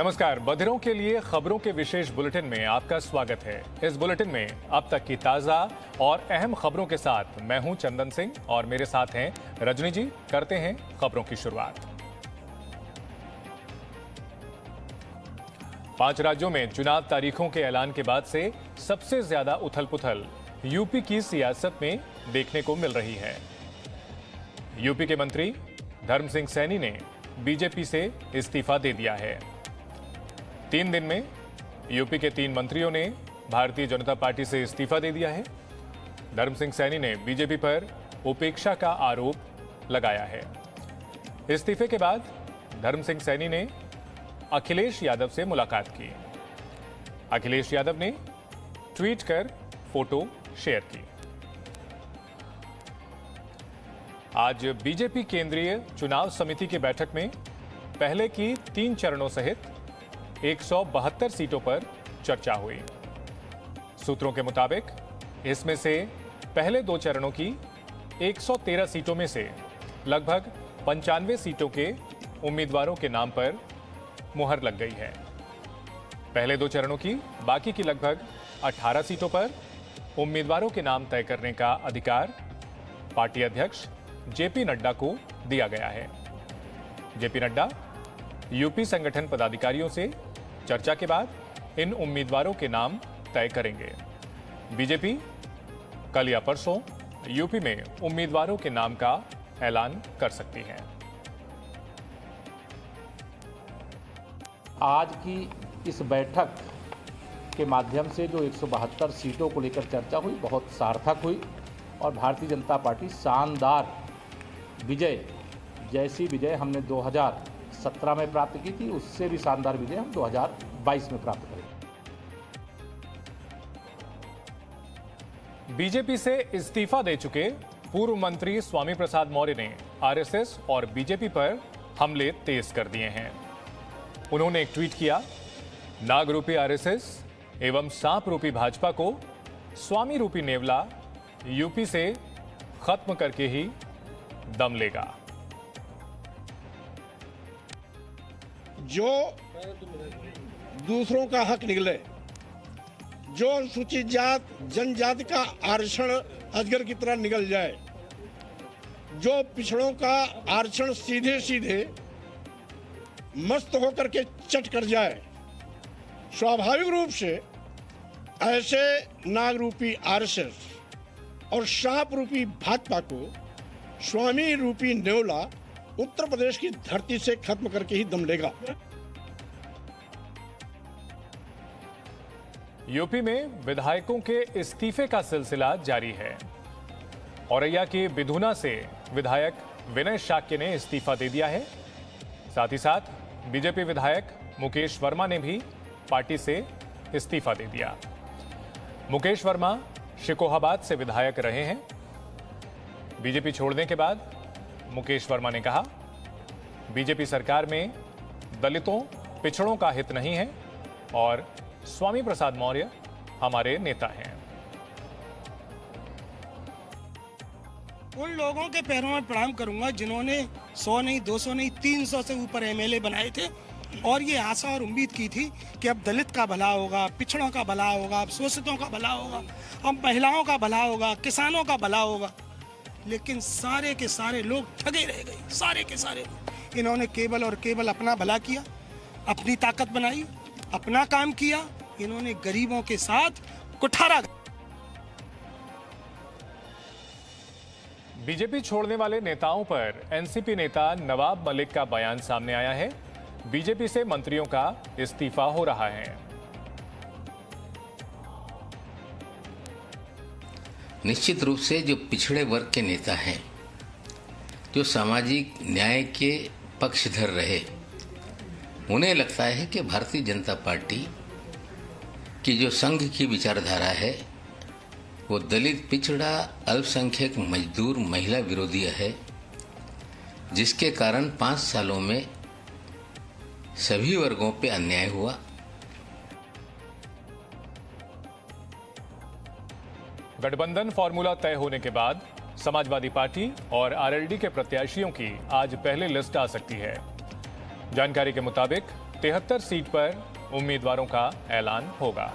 नमस्कार। बधिरों के लिए खबरों के विशेष बुलेटिन में आपका स्वागत है। इस बुलेटिन में अब तक की ताजा और अहम खबरों के साथ मैं हूं चंदन सिंह और मेरे साथ हैं रजनी जी। करते हैं खबरों की शुरुआत। 5 राज्यों में चुनाव तारीखों के ऐलान के बाद से सबसे ज्यादा उथल-पुथल यूपी की सियासत में देखने को मिल रही है। यूपी के मंत्री धर्म सिंह सैनी ने बीजेपी से इस्तीफा दे दिया है। 3 दिन में यूपी के 3 मंत्रियों ने भारतीय जनता पार्टी से इस्तीफा दे दिया है। धर्म सिंह सैनी ने बीजेपी पर उपेक्षा का आरोप लगाया है। इस्तीफे के बाद धर्म सिंह सैनी ने अखिलेश यादव से मुलाकात की। अखिलेश यादव ने ट्वीट कर फोटो शेयर की। आज बीजेपी केंद्रीय चुनाव समिति की बैठक में पहले की 3 चरणों सहित 172 सीटों पर चर्चा हुई। सूत्रों के मुताबिक इसमें से पहले 2 चरणों की 113 सीटों में से लगभग 95 सीटों के उम्मीदवारों के नाम पर मुहर लग गई है। पहले 2 चरणों की बाकी की लगभग 18 सीटों पर उम्मीदवारों के नाम तय करने का अधिकार पार्टी अध्यक्ष जेपी नड्डा को दिया गया है। जेपी नड्डा यूपी संगठन पदाधिकारियों से चर्चा के बाद इन उम्मीदवारों के नाम तय करेंगे। बीजेपी कल या परसों यूपी में उम्मीदवारों के नाम का ऐलान कर सकती है। आज की इस बैठक के माध्यम से जो 172 सीटों को लेकर चर्चा हुई बहुत सार्थक हुई और भारतीय जनता पार्टी शानदार विजय, जैसी विजय हमने 2017 में प्राप्त की थी उससे भी शानदार विजय हम 2022 में प्राप्त करेंगे। बीजेपी से इस्तीफा दे चुके पूर्व मंत्री स्वामी प्रसाद मौर्य ने आरएसएस और बीजेपी पर हमले तेज कर दिए हैं। उन्होंने एक ट्वीट किया, नाग रूपी आरएसएस एवं सांप रूपी भाजपा को स्वामी रूपी नेवला यूपी से खत्म करके ही दम लेगा। जो दूसरों का हक निगले, जो अनुसूचित जात जनजाति का आरक्षण अजगर की तरह निगल जाए, जो पिछड़ों का आरक्षण सीधे सीधे मस्त होकर के चट कर जाए, स्वाभाविक रूप से ऐसे नाग रूपी आरएसएस और सांप रूपी भाजपा को स्वामी रूपी नेवला उत्तर प्रदेश की धरती से खत्म करके ही दम लेगा। यूपी में विधायकों के इस्तीफे का सिलसिला जारी है। औरैया के बिधुना से विधायक विनय शाक्य ने इस्तीफा दे दिया है। साथ ही साथ बीजेपी विधायक मुकेश वर्मा ने भी पार्टी से इस्तीफा दे दिया। मुकेश वर्मा शिकोहाबाद से विधायक रहे हैं। बीजेपी छोड़ने के बाद मुकेश वर्मा ने कहा, बीजेपी सरकार में दलितों पिछड़ों का हित नहीं है और स्वामी प्रसाद मौर्य हमारे नेता हैं। उन लोगों के पैरों में प्रणाम करूंगा जिन्होंने 100 नहीं, 200 नहीं, 300 से ऊपर एमएलए बनाए थे और ये आशा और उम्मीद की थी कि अब दलित का भला होगा, पिछड़ों का भला होगा, अब शोषितों का भला होगा, अब महिलाओं का भला होगा, किसानों का भला होगा। लेकिन सारे के सारे लोग ठगे रह गए। सारे के सारे इन्होंने केवल और केवल अपना भला किया, अपनी ताकत बनाई, अपना काम किया। इन्होंने गरीबों के साथ कुठारा। बीजेपी छोड़ने वाले नेताओं पर एनसीपी नेता नवाब मलिक का बयान सामने आया है। बीजेपी से मंत्रियों का इस्तीफा हो रहा है। निश्चित रूप से जो पिछड़े वर्ग के नेता हैं, जो सामाजिक न्याय के पक्षधर रहे, उन्हें लगता है कि भारतीय जनता पार्टी की जो संघ की विचारधारा है वो दलित, पिछड़ा, अल्पसंख्यक, मजदूर, महिला विरोधी है, जिसके कारण 5 सालों में सभी वर्गों पे अन्याय हुआ। गठबंधन फॉर्मूला तय होने के बाद समाजवादी पार्टी और आरएलडी के प्रत्याशियों की आज पहले लिस्ट आ सकती है। जानकारी के मुताबिक 73 सीट पर उम्मीदवारों का ऐलान होगा।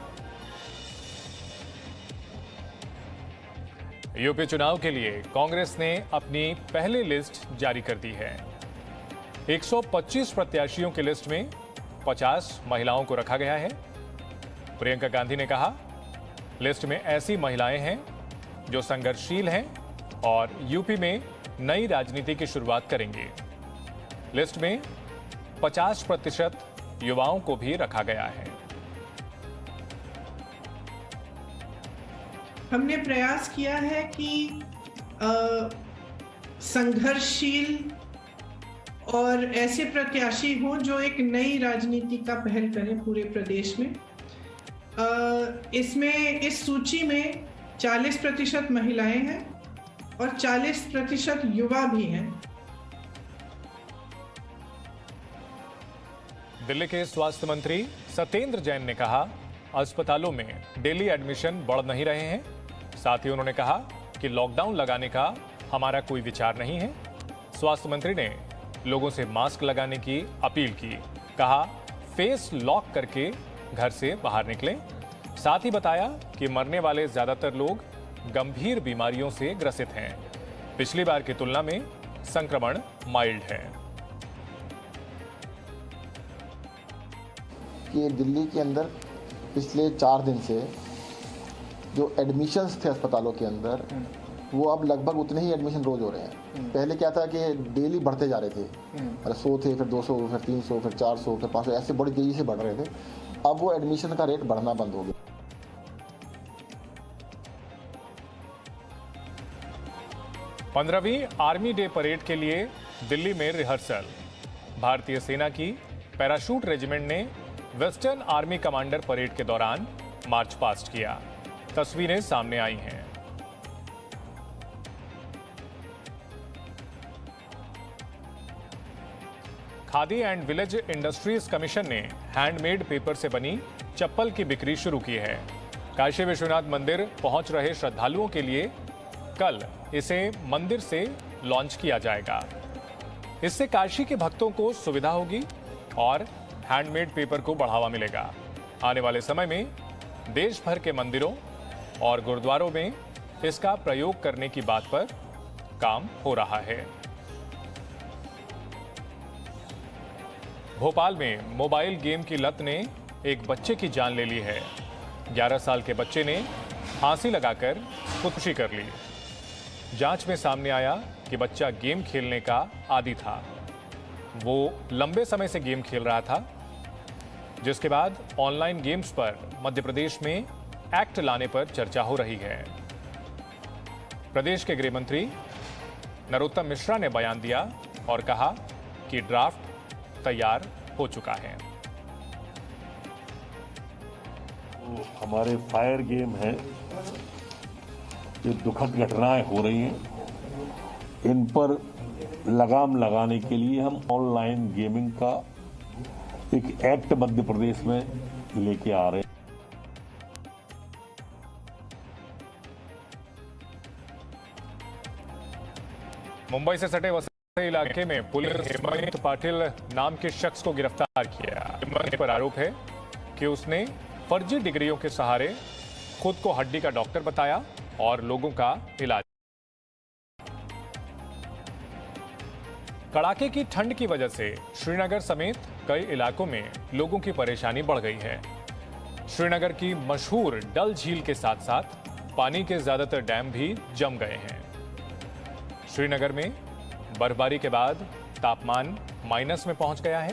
यूपी चुनाव के लिए कांग्रेस ने अपनी पहली लिस्ट जारी कर दी है। 125 प्रत्याशियों की लिस्ट में 50 महिलाओं को रखा गया है। प्रियंका गांधी ने कहा, लिस्ट में ऐसी महिलाएं हैं जो संघर्षशील हैं और यूपी में नई राजनीति की शुरुआत करेंगी। लिस्ट में 50% युवाओं को भी रखा गया है। हमने प्रयास किया है कि संघर्षशील और ऐसे प्रत्याशी हों जो एक नई राजनीति का पहल करें पूरे प्रदेश में। इसमें इस सूची में 40% महिलाएं हैं और 40% युवा भी हैं। दिल्ली के स्वास्थ्य मंत्री सत्येंद्र जैन ने कहा, अस्पतालों में डेली एडमिशन बढ़ नहीं रहे हैं। साथ ही उन्होंने कहा कि लॉकडाउन लगाने का हमारा कोई विचार नहीं है। स्वास्थ्य मंत्री ने लोगों से मास्क लगाने की अपील की। कहा, फेस लॉक करके घर से बाहर निकलें। साथ ही बताया कि मरने वाले ज्यादातर लोग गंभीर बीमारियों से ग्रसित हैं। पिछली बार की तुलना में संक्रमण माइल्ड है। कि दिल्ली के अंदर पिछले 4 दिन से जो एडमिशन्स थे अस्पतालों के अंदर, वो अब लगभग उतने ही एडमिशन रोज हो रहे हैं। पहले क्या था कि डेली बढ़ते जा रहे थे, 100 थे, फिर 200, फिर 300, फिर 400, फिर 500, ऐसे बड़ी तेजी से बढ़ रहे थे। अब वो एडमिशन का रेट बढ़ना बंद हो गया। 15वीं आर्मी डे परेड के लिए दिल्ली में रिहर्सल। भारतीय सेना की पैराशूट रेजिमेंट ने वेस्टर्न आर्मी कमांडर परेड के दौरान मार्च पास्ट किया। तस्वीरें सामने आई हैं। Khadi and village industries commission ने हैंडमेड पेपर से बनी चप्पल की बिक्री शुरू की है। काशी विश्वनाथ मंदिर पहुंच रहे श्रद्धालुओं के लिए कल इसे मंदिर से लॉन्च किया जाएगा। इससे काशी के भक्तों को सुविधा होगी और हैंडमेड पेपर को बढ़ावा मिलेगा। आने वाले समय में देश भर के मंदिरों और गुरुद्वारों में इसका प्रयोग करने की बात पर काम हो रहा है। भोपाल में मोबाइल गेम की लत ने एक बच्चे की जान ले ली है। 11 साल के बच्चे ने फांसी लगाकर खुदकुशी कर ली। जांच में सामने आया कि बच्चा गेम खेलने का आदी था। वो लंबे समय से गेम खेल रहा था, जिसके बाद ऑनलाइन गेम्स पर मध्य प्रदेश में एक्ट लाने पर चर्चा हो रही है। प्रदेश के गृह मंत्री नरोत्तम मिश्रा ने बयान दिया और कहा कि ड्राफ्ट तैयार हो चुका है। तो हमारे फायर गेम है, ये दुखद घटनाएं हो रही हैं, इन पर लगाम लगाने के लिए हम ऑनलाइन गेमिंग का एक एक्ट मध्य प्रदेश में लेके आ रहे हैं। मुंबई से सटे वसई इलाके में पुलिस ने हेमंत पाटिल नाम के शख्स को गिरफ्तार किया। हेमंत पर आरोप है कि उसने फर्जी डिग्रियों के सहारे खुद को हड्डी का डॉक्टर बताया और लोगों का इलाज। कड़ाके की ठंड की वजह से श्रीनगर समेत कई इलाकों में लोगों की परेशानी बढ़ गई है। श्रीनगर की मशहूर डल झील के साथ साथ पानी के ज्यादातर डैम भी जम गए हैं। श्रीनगर में बर्फबारी के बाद तापमान माइनस में पहुंच गया है।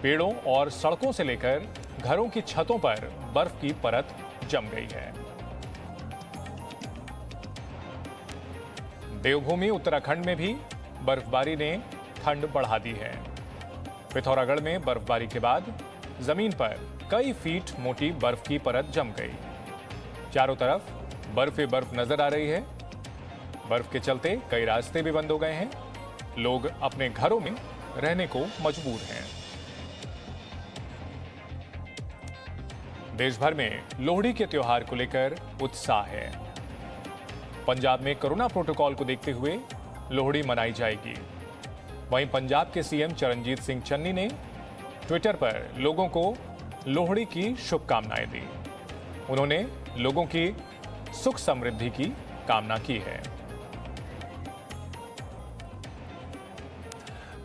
पेड़ों और सड़कों से लेकर घरों की छतों पर बर्फ की परत जम गई है। देवभूमि उत्तराखंड में भी बर्फबारी ने ठंड बढ़ा दी है। पिथौरागढ़ में बर्फबारी के बाद जमीन पर कई फीट मोटी बर्फ की परत जम गई। चारों तरफ बर्फ ही बर्फ नजर आ रही है। बर्फ के चलते कई रास्ते भी बंद हो गए हैं। लोग अपने घरों में रहने को मजबूर हैं। देश भर में लोहड़ी के त्योहार को लेकर उत्साह है। पंजाब में कोरोना प्रोटोकॉल को देखते हुए लोहड़ी मनाई जाएगी। वहीं पंजाब के सीएम चरणजीत सिंह चन्नी ने ट्विटर पर लोगों को लोहड़ी की शुभकामनाएं दी। उन्होंने लोगों की सुख समृद्धि की कामना की है।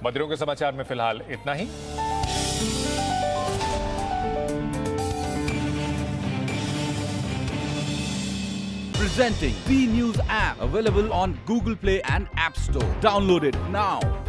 बद्रियों के समाचार में फिलहाल इतना ही। Presenting B News app, available on Google Play and App Store. Download it now.